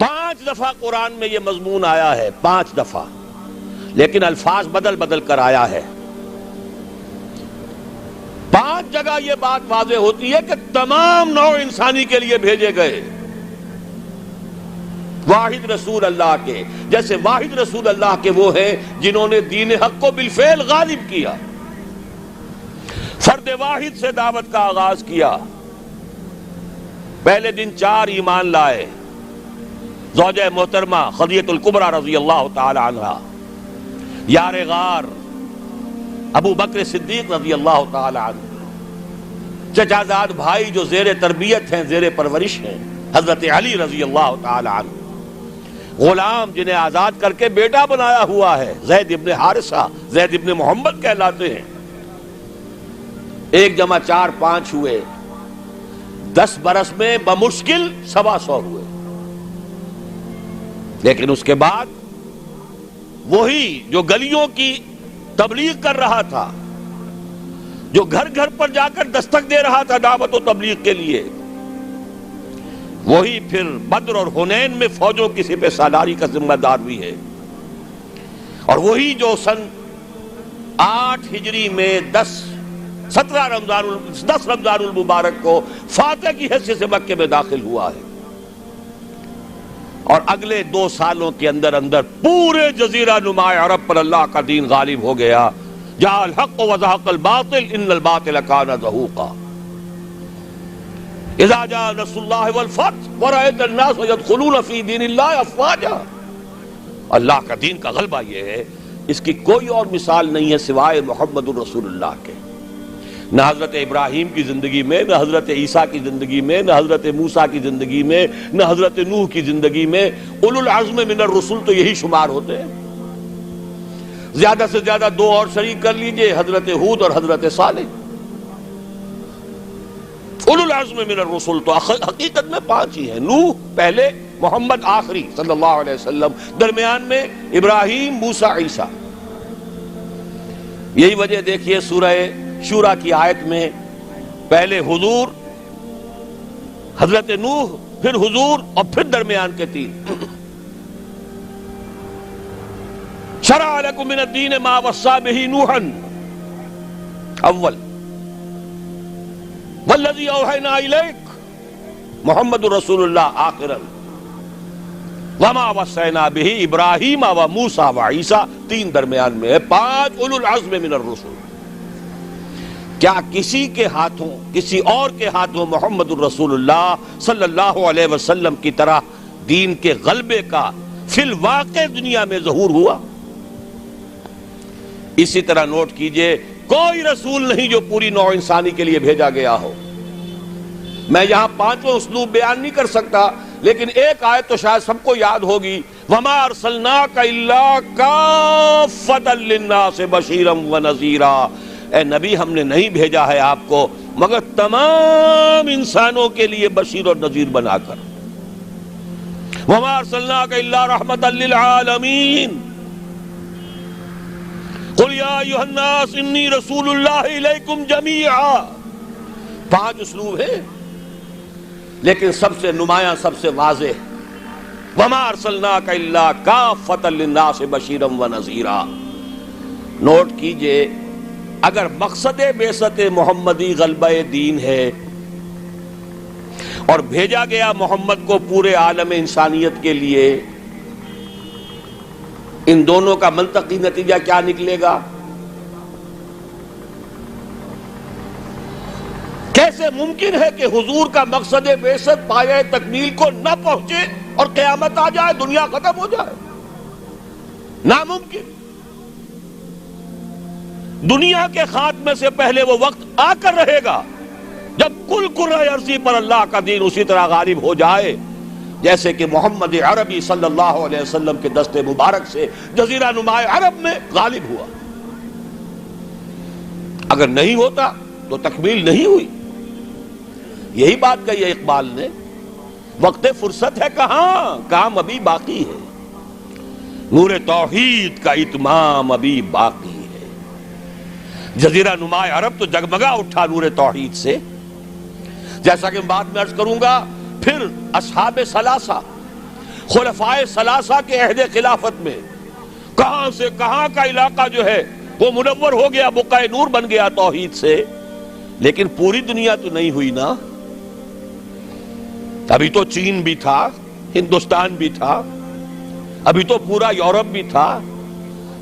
5 دفعہ قرآن میں یہ مضمون آیا ہے، 5 دفعہ، لیکن الفاظ بدل بدل کر آیا ہے۔ 5 جگہ یہ بات واضح ہوتی ہے کہ تمام نوع انسانی کے لیے بھیجے گئے، واحد رسول اللہ کے، جیسے واحد رسول اللہ کے وہ ہیں جنہوں نے دین حق کو بالفعل غالب کیا، فرد واحد سے دعوت کا آغاز کیا۔ پہلے دن 4 ایمان لائے، زوجہ محترمہ خدیجہ الکبریٰ رضی اللہ تعالی عنہا، یار غار ابو بکر صدیق رضی اللہ تعالی عنہ، چچا زاد بھائی جو زیر تربیت ہیں، زیر پرورش ہیں، حضرت علی رضی اللہ تعالی عنہ، غلام جنہیں آزاد کر کے بیٹا بنایا ہوا ہے، زید ابن حارثہ، زید ابن محمد کہلاتے ہیں۔ 1 جمع 4 5 ہوئے، 10 برس میں بمشکل 125 ہوئے، لیکن اس کے بعد وہی جو گلیوں کی تبلیغ کر رہا تھا، جو گھر گھر پر جا کر دستک دے رہا تھا دعوت و تبلیغ کے لیے، وہی پھر بدر اور حنین میں فوجوں کی سپہ سالاری کا ذمہ دار بھی ہے، اور وہی جو سن 8 ہجری میں 10 رمضان المبارک کو فاتح کی حیثیت سے مکے میں داخل ہوا ہے، اور اگلے 2 سالوں کے اندر اندر پورے جزیرہ نما عرب پر اللہ کا دین غالب ہو گیا۔ جاء الحق وزهق الباطل ان الباطل كان زهوقا اذا جاء نصر الله والفتح ورأيت الناس يدخلون في دين الله افواجا۔ اللہ کا دین کا غلبہ یہ ہے، اس کی کوئی اور مثال نہیں ہے سوائے محمد الرسول اللہ کے۔ نہ حضرت ابراہیم کی زندگی میں، نہ حضرت عیسیٰ کی زندگی میں، نہ حضرت موسیٰ کی زندگی میں، نہ حضرت نوح کی زندگی میں۔ اولو العزم من الرسل تو یہی شمار ہوتے ہیں، زیادہ سے زیادہ 2 اور شریک کر لیجئے، حضرت ہود اور حضرت صالح۔ اولو العزم من الرسل تو حقیقت میں 5 ہی ہیں، نوح پہلے، محمد آخری صلی اللہ علیہ وسلم، درمیان میں ابراہیم، موسیٰ، عیسیٰ۔ یہی وجہ دیکھیے سورہ شورا کی آیت میں پہلے حضور، حضرت نوح، پھر حضور، اور پھر درمیان کے 3۔ شرع لکم من الدین ما وصی بہ نوحا اول والذی اوحینا الیک محمد رسول اللہ آخرا وما وصینا بہ ابراہیم و موسیٰ و عیسیٰ، 3 درمیان میں ہے، 5 اولو العزم من الرسل۔ کیا کسی کے ہاتھوں، کسی اور کے ہاتھوں محمد الرسول اللہ صلی اللہ علیہ وسلم کی طرح دین کے غلبے کا فی الواقع دنیا میں ظہور ہوا؟ اسی طرح نوٹ کیجئے، کوئی رسول نہیں جو پوری نوع انسانی کے لیے بھیجا گیا ہو۔ میں یہاں 5 اسلوب بیان نہیں کر سکتا، لیکن ایک آیت تو شاید سب کو یاد ہوگی، وَمَا أَرْسَلْنَاكَ إِلَّا كَافَّةً لِلنَّاسِ بَشِيرًا وَنَذِيرًا۔ اے نبی، ہم نے نہیں بھیجا ہے آپ کو مگر تمام انسانوں کے لیے بشیر اور نذیر بنا کر۔ وَمَا أَرْسَلْنَاكَ إِلَّا رَحْمَةً لِلْعَالَمِينَ قُلْ يَا أَيُّهَا النَّاسُ إِنِّي رَسُولُ اللَّهِ إِلَيْكُمْ جَمِيعًا۔ 5 اسلوب ہیں، لیکن سب سے نمایاں، سب سے واضح، وَمَا أَرْسَلْنَاكَ إِلَّا كَافَّةً لِلنَّاسِ بَشِيرًا وَنَذِيرًا۔ نوٹ کیجئے، اگر مقصد بعثت محمدی غلبہ دین ہے اور بھیجا گیا محمد کو پورے عالم انسانیت کے لیے، ان دونوں کا منطقی نتیجہ کیا نکلے گا؟ کیسے ممکن ہے کہ حضور کا مقصد بعثت پایہ تکمیل کو نہ پہنچے اور قیامت آ جائے، دنیا ختم ہو جائے؟ ناممکن۔ دنیا کے خاتمے سے پہلے وہ وقت آ کر رہے گا جب کل کرۂ ارضی پر اللہ کا دین اسی طرح غالب ہو جائے جیسے کہ محمد عربی صلی اللہ علیہ وسلم کے دست مبارک سے جزیرہ نما عرب میں غالب ہوا۔ اگر نہیں ہوتا تو تکمیل نہیں ہوئی۔ یہی بات کہی ہے اقبال نے، وقت فرصت ہے کہاں، کام ابھی باقی ہے، نور توحید کا اتمام ابھی باقی ہے۔ جزیرہ نما عرب تو جگمگا اٹھا نور توحید سے، جیسا کہ بعد میں عرض کروں گا۔ پھر اصحاب ثلاثہ، خلفائے ثلاثہ کے عہد خلافت میں کہاں سے کہاں کا علاقہ جو ہے وہ منور ہو گیا، بقعہ نور بن گیا توحید سے، لیکن پوری دنیا تو نہیں ہوئی نا۔ ابھی تو چین بھی تھا، ہندوستان بھی تھا، ابھی تو پورا یورپ بھی تھا،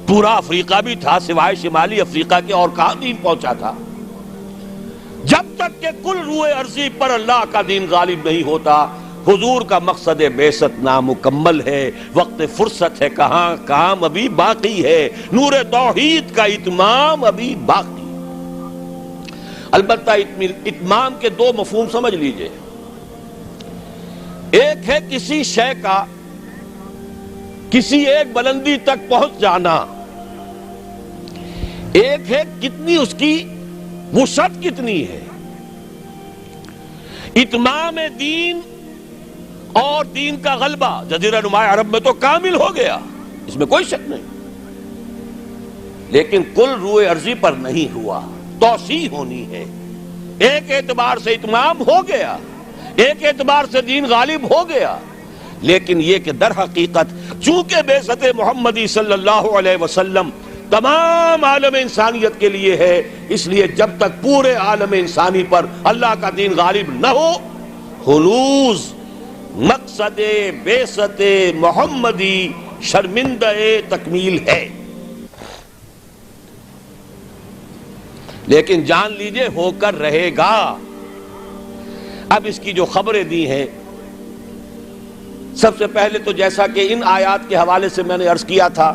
پورا افریقہ بھی تھا، سوائے شمالی افریقہ کے اور کہاں دین پہنچا تھا؟ جب تک کہ کل روئے ارضی پر اللہ کا دین غالب نہیں ہوتا، حضور کا مقصد بعثت نامکمل ہے، وقت فرصت ہے کہاں، کام ابھی باقی ہے، نور توحید کا اتمام ابھی باقی۔ البتہ اتمام کے دو مفہوم سمجھ لیجئے، ایک ہے کسی شے کا کسی ایک بلندی تک پہنچ جانا، ایک ہے کتنی اس کی وسعت کتنی ہے۔ اتمام دین اور دین کا غلبہ جزیرہ نما عرب میں تو کامل ہو گیا، اس میں کوئی شک نہیں، لیکن کل روئے ارضی پر نہیں ہوا، توسیع ہونی ہے۔ ایک اعتبار سے اتمام ہو گیا، ایک اعتبار سے دین غالب ہو گیا، لیکن یہ کہ در حقیقت چونکہ بعثت محمدی صلی اللہ علیہ وسلم تمام عالم انسانیت کے لیے ہے، اس لیے جب تک پورے عالم انسانی پر اللہ کا دین غالب نہ ہو، ہنوز مقصد بعثت محمدی شرمندہ تکمیل ہے۔ لیکن جان لیجئے ہو کر رہے گا۔ اب اس کی جو خبریں دی ہیں، سب سے پہلے تو جیسا کہ ان آیات کے حوالے سے میں نے عرض کیا تھا،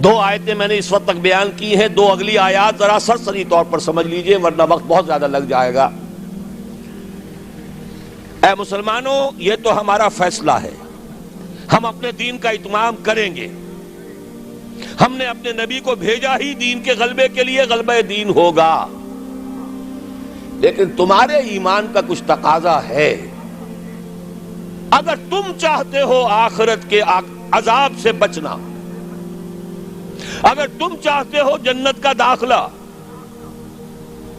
دو آیتیں میں نے اس وقت تک بیان کی ہیں، دو اگلی آیات ذرا سرسری طور پر سمجھ لیجئے ورنہ وقت بہت زیادہ لگ جائے گا۔ اے مسلمانوں، یہ تو ہمارا فیصلہ ہے، ہم اپنے دین کا اتمام کریں گے، ہم نے اپنے نبی کو بھیجا ہی دین کے غلبے کے لیے، غلبہ دین ہوگا، لیکن تمہارے ایمان کا کچھ تقاضا ہے۔ اگر تم چاہتے ہو آخرت کے عذاب سے بچنا، اگر تم چاہتے ہو جنت کا داخلہ،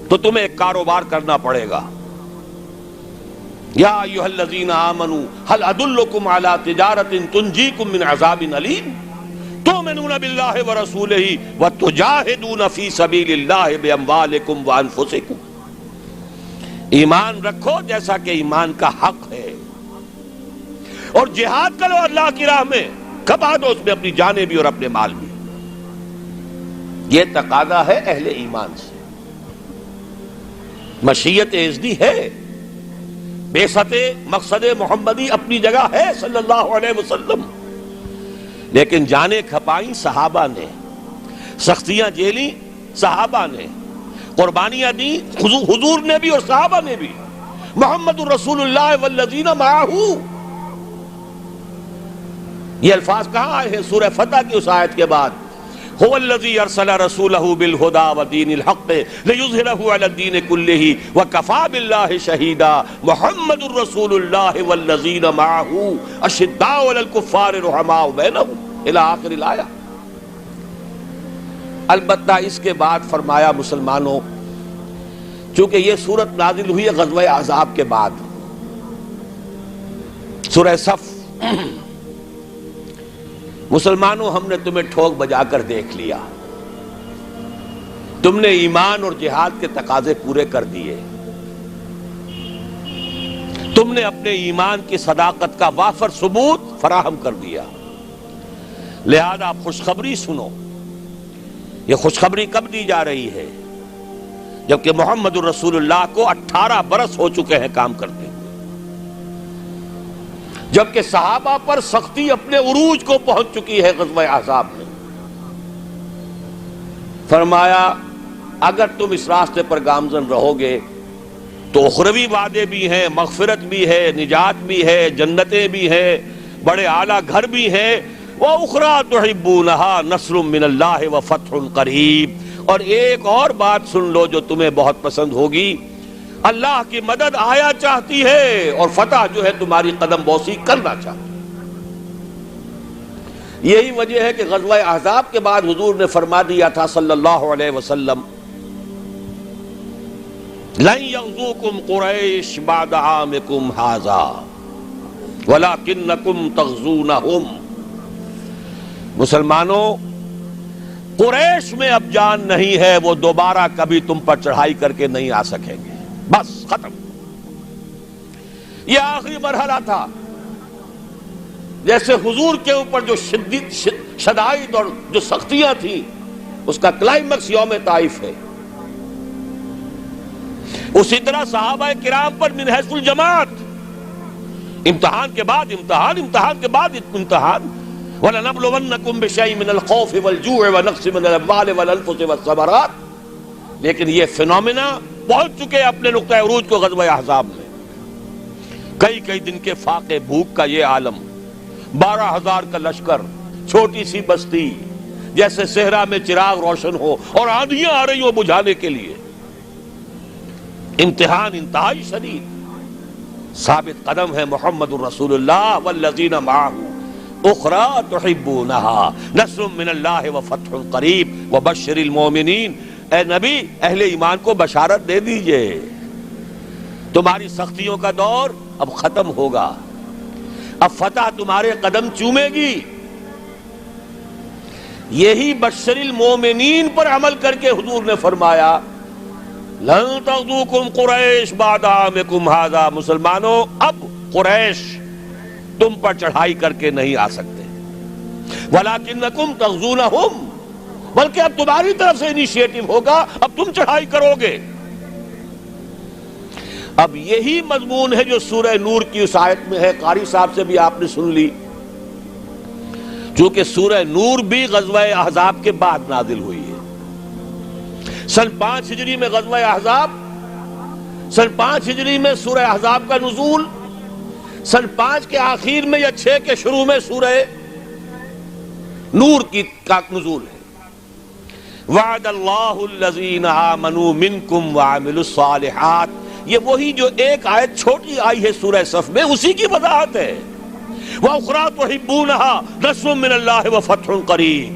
تو تمہیں ایک کاروبار کرنا پڑے گا۔ یا ایھا الذین آمنوا هل ادلکم علی تجارۃ تنجیکم من عذاب علیم تؤمنون باللہ ورسولہ وتجاہدون فی سبیل اللہ باموالکم وانفسکم۔ ایمان رکھو جیسا کہ ایمان کا حق ہے، اور جہاد کرو اللہ کی راہ میں، کھپا دو اس میں اپنی جانیں بھی اور اپنے مال بھی۔ یہ تقاضا ہے اہل ایمان سے۔ مشیت اذنی ہے، بعثت مقصد محمدی اپنی جگہ ہے صلی اللہ علیہ وسلم، لیکن جانیں کھپائیں صحابہ نے، سختیاں جھیلی صحابہ نے، قربانیاں دی حضور نے بھی اور صحابہ نے بھی۔ محمد الرسول اللہ والذین معہ، یہ الفاظ کہاں آئے ہیں؟ سورہ فتح کی اس آیت کے بعد، هو الذی ارسل رسولہ بالہدی ودین الحق لیظہرہ علی الدین کلہ وکفی باللہ شہیدا محمد الرسول اللہ والذین معہ اشداء علی الکفار رحماء بینہم الی آخر الآیہ۔ البتہ اس کے بعد فرمایا مسلمانوں، چونکہ یہ سورت نازل ہوئی ہے غزوہ احزاب کے بعد، سورہ صف، مسلمانوں ہم نے تمہیں ٹھوک بجا کر دیکھ لیا، تم نے ایمان اور جہاد کے تقاضے پورے کر دیے، تم نے اپنے ایمان کی صداقت کا وافر ثبوت فراہم کر دیا، لہذا خوشخبری سنو۔ یہ خوشخبری کب دی جا رہی ہے؟ جبکہ محمد الرسول اللہ کو 18 برس ہو چکے ہیں کام کرتے ہیں، جبکہ صحابہ پر سختی اپنے عروج کو پہنچ چکی ہے غزوہ احزاب میں۔ فرمایا اگر تم اس راستے پر گامزن رہو گے تو اخروی وعدے بھی ہیں، مغفرت بھی ہے، نجات بھی ہے، جنتیں بھی ہیں، بڑے اعلیٰ گھر بھی ہیں، وَأُخْرَىٰ تُحِبُّونَهَا نَصْرٌ مِّنَ اللَّهِ وَفَتْحٌ قَرِيبٌ، اور ایک اور بات سن لو جو تمہیں بہت پسند ہوگی، اللہ کی مدد آیا چاہتی ہے اور فتح جو ہے تمہاری قدم بوسی کرنا چاہتی ہے۔ یہی وجہ ہے کہ غزوہ احزاب کے بعد حضور نے فرما دیا تھا صلی اللہ علیہ وسلم، لَن يَغْزُوكُمْ قُرَيْشٌ بَعْدَ عَامِكُمْ هَٰذَا، وَلَكِنَّكُمْ تَغْزُونَهُمْ. مسلمانوں، قریش میں اب جان نہیں ہے، وہ دوبارہ کبھی تم پر چڑھائی کر کے نہیں آ سکیں گے. بس ختم. یہ آخری مرحلہ تھا. جیسے حضور کے اوپر جو شدائد اور جو سختیاں تھیں، اس کا کلائمیکس یوم طائف ہے، اسی طرح صحابہ کرام پر من حیث الجماعت امتحان کے بعد امتحان، امتحان کے بعد امتحان. وَلَنَبْلُوَنَّكُمْ بِشَيْءٍ مِّنَ الْخَوْفِ وَالْجُوعِ وَنَقْصٍ مِّنَ الْأَمْوَالِ وَالْأَنفُسِ وَالثَّمَرَاتِ. لیکن یہ فینومینا پہنچ چکے اپنے نقطہ عروج کو غزوہ احزاب میں. کئی دن کے فاقے بھوک کا یہ عالم، 12,000 کا لشکر، چھوٹی سی بستی، جیسے صحرا میں چراغ روشن ہو اور آندھیاں آ رہی ہوں بجھانے کے لیے. امتحان انتہائی شدید. ثابت قدم ہے محمد الرسول اللہ والذین معہ اخری تحبونها نصر من اللہ وفتح قریب وبشر المؤمنین. اے نبی، اہل ایمان کو بشارت دے دیجئے، تمہاری سختیوں کا دور اب ختم ہوگا، اب فتح تمہارے قدم چومے گی. یہی بشر المؤمنین پر عمل کر کے حضور نے فرمایا لن تغزوکم قریش بعد عامکم ھذا. مسلمانوں، اب قریش تم پر چڑھائی کر کے نہیں آ سکتے. وَلَكِنَّكُمْ تَغْزُونَهُمْ، بلکہ اب تمہاری طرف سے انیشیٹو ہوگا، اب تم چڑھائی کرو گے. اب یہی مضمون ہے جو سورہ نور کی اس آیت میں ہے. قاری صاحب سے بھی آپ نے سن لی، چونکہ سورہ نور بھی غزوہ احزاب کے بعد نازل ہوئی ہے. سن 5 ہجری میں غزوہ احزاب، سن 5 ہجری میں سورہ احزاب کا نزول، سن 5 کے آخر میں یا 6 کے شروع میں سورہ نور کا نزول ہے. وعد اللہ الذین آمنوا منکم وعملوا الصالحات. یہ وہی جو ایک آیت چھوٹی آئی ہے سورہ صف میں، اسی کی وضاحت ہے. وَأُخْرَىٰ تُحِبُّونَهَا نَصْرٌ مِّنَ اللَّهِ وَفَتْحٌ قَرِيبٌ.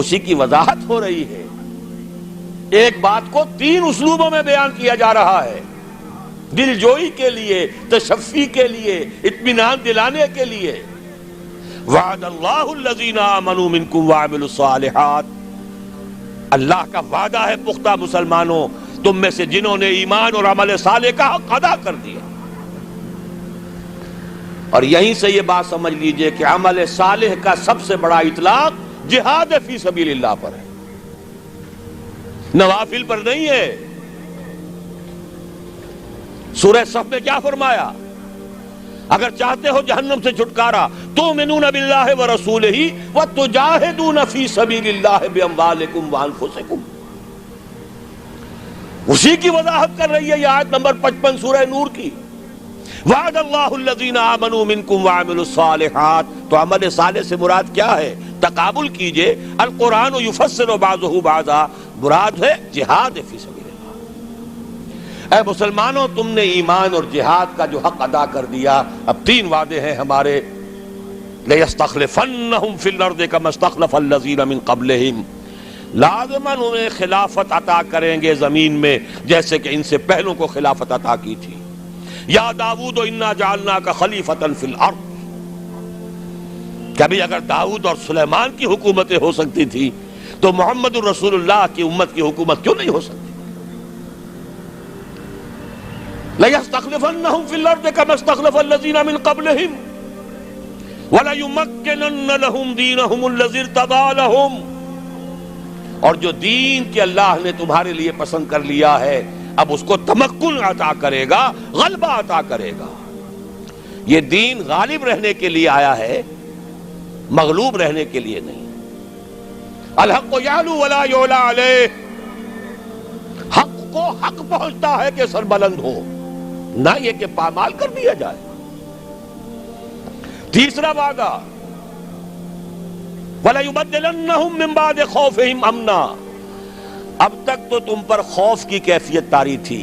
اسی کی وضاحت ہو رہی ہے. ایک بات کو 3 اسلوبوں میں بیان کیا جا رہا ہے، دل جوئی کے لیے، تشفی کے لیے، اطمینان دلانے کے لیے. وعد اللہ الذین آمنوا منکم وعملوا الصالحات. اللہ کا وعدہ ہے پختہ مسلمانوں، تم میں سے جنہوں نے ایمان اور عمل صالح کا حق ادا کر دیا. اور یہیں سے یہ بات سمجھ لیجئے کہ عمل صالح کا سب سے بڑا اطلاق جہاد فی سبیل اللہ پر ہے، نوافل پر نہیں ہے. سورہ صف میں کیا فرمایا؟ اگر چاہتے ہو جہنم سے چھٹکارا تؤمنون باللہ ورسولہ وتجاہدون فی سبیل اللہ باموالکم وانفسکم. اسی کی وضاحت کر رہی ہے یہ آیت نمبر 55 سورہ نور کی. وعد اللہ الذین آمنوا منکم وعملوا الصالحات. تو عمل صالح سے مراد کیا ہے؟ تقابل کیجئے، القرآن یفسر بعضہ بعضا، مراد ہے جہاد فی سبیل اللہ. اے مسلمانوں، تم نے ایمان اور جہاد کا جو حق ادا کر دیا. اب 3 وعدے ہیں ہمارے. لَيَسْتَخْلِفَنَّهُمْ فِي الْأَرْضِ كَمَا اسْتَخْلَفَ الَّذِينَ مِنْ قَبْلِهِمْ. لازماً انہیں خلافت عطا کریں گے زمین میں جیسے کہ ان سے پہلوں کو خلافت عطا کی تھی. یا داؤد انا جعلناک خلیفۃ فی الارض. کبھی اگر داؤد اور سلیمان کی حکومتیں ہو سکتی تھی تو محمد الرسول اللہ کی امت کی حکومت کیوں نہیں ہو سکتی؟ لَيَسْتَخْلِفَنَّهُمْ فِي الْأَرْضِ كَمَا اسْتَخْلَفَ الَّذِينَ مِنْ قَبْلِهِمْ وَلَيُمَكِّنَنَّ لَهُمْ دِينَهُمُ الَّذِي ارْتَضَىٰ لَهُمْ. اور جو دین کہ اللہ نے تمہارے لیے پسند کر لیا ہے، اب اس کو تمکن عطا کرے گا، غلبہ عطا کرے گا. یہ دین غالب رہنے کے لیے آیا ہے، مغلوب رہنے کے لیے نہیں. الحق یعلو ولا یعلی علیہ. حق کو حق پہنچتا ہے کہ سر بلند ہو، نہ یہ کہ پامال کر دیا جائے. تیسرا وعدہ وَلَيُبَدِّلَنَّهُمْ مِنْ بَعْدِ خَوْفِهِمْ أَمْنًا. اب تک تو تم پر خوف کی کیفیت طاری تھی،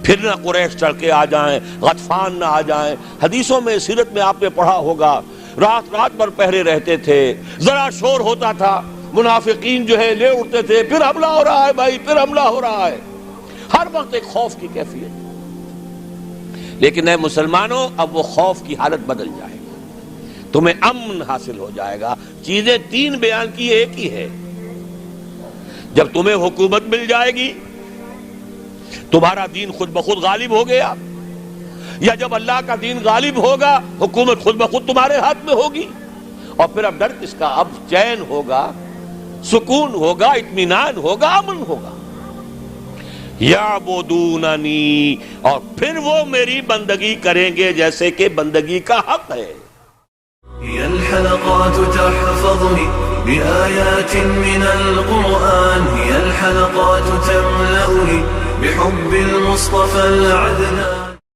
پھر نہ قریش چڑھ کے آ جائیں، غطفان نہ آ جائیں. حدیثوں میں، سیرت میں آپ نے پڑھا ہوگا، رات رات بھر پہرے رہتے تھے. ذرا شور ہوتا تھا منافقین جو ہے لے اٹھتے تھے، پھر حملہ ہو رہا ہے بھائی، پھر حملہ ہو رہا ہے. ہر وقت ایک خوف کی کیفیت. لیکن اے مسلمانوں اب وہ خوف کی حالت بدل جائے گی، تمہیں امن حاصل ہو جائے گا۔ چیزیں تین بیان کی ایک ہی ہے، جب تمہیں حکومت مل جائے گی، تمہارا دین خود بخود غالب ہو گیا، یا جب اللہ کا دین غالب ہوگا حکومت خود بخود تمہارے ہاتھ میں ہوگی، اور پھر اب ڈر کس کا؟ اب چین ہوگا، سکون ہوگا، اطمینان ہوگا، امن ہوگا۔ یعبدوننی، اور پھر وہ میری بندگی کریں گے جیسے کہ بندگی کا حق ہے۔ هي الحلقات تحفظني بآيات من القرآن، هي الحلقات تملأني بحب المصطفى العدنان.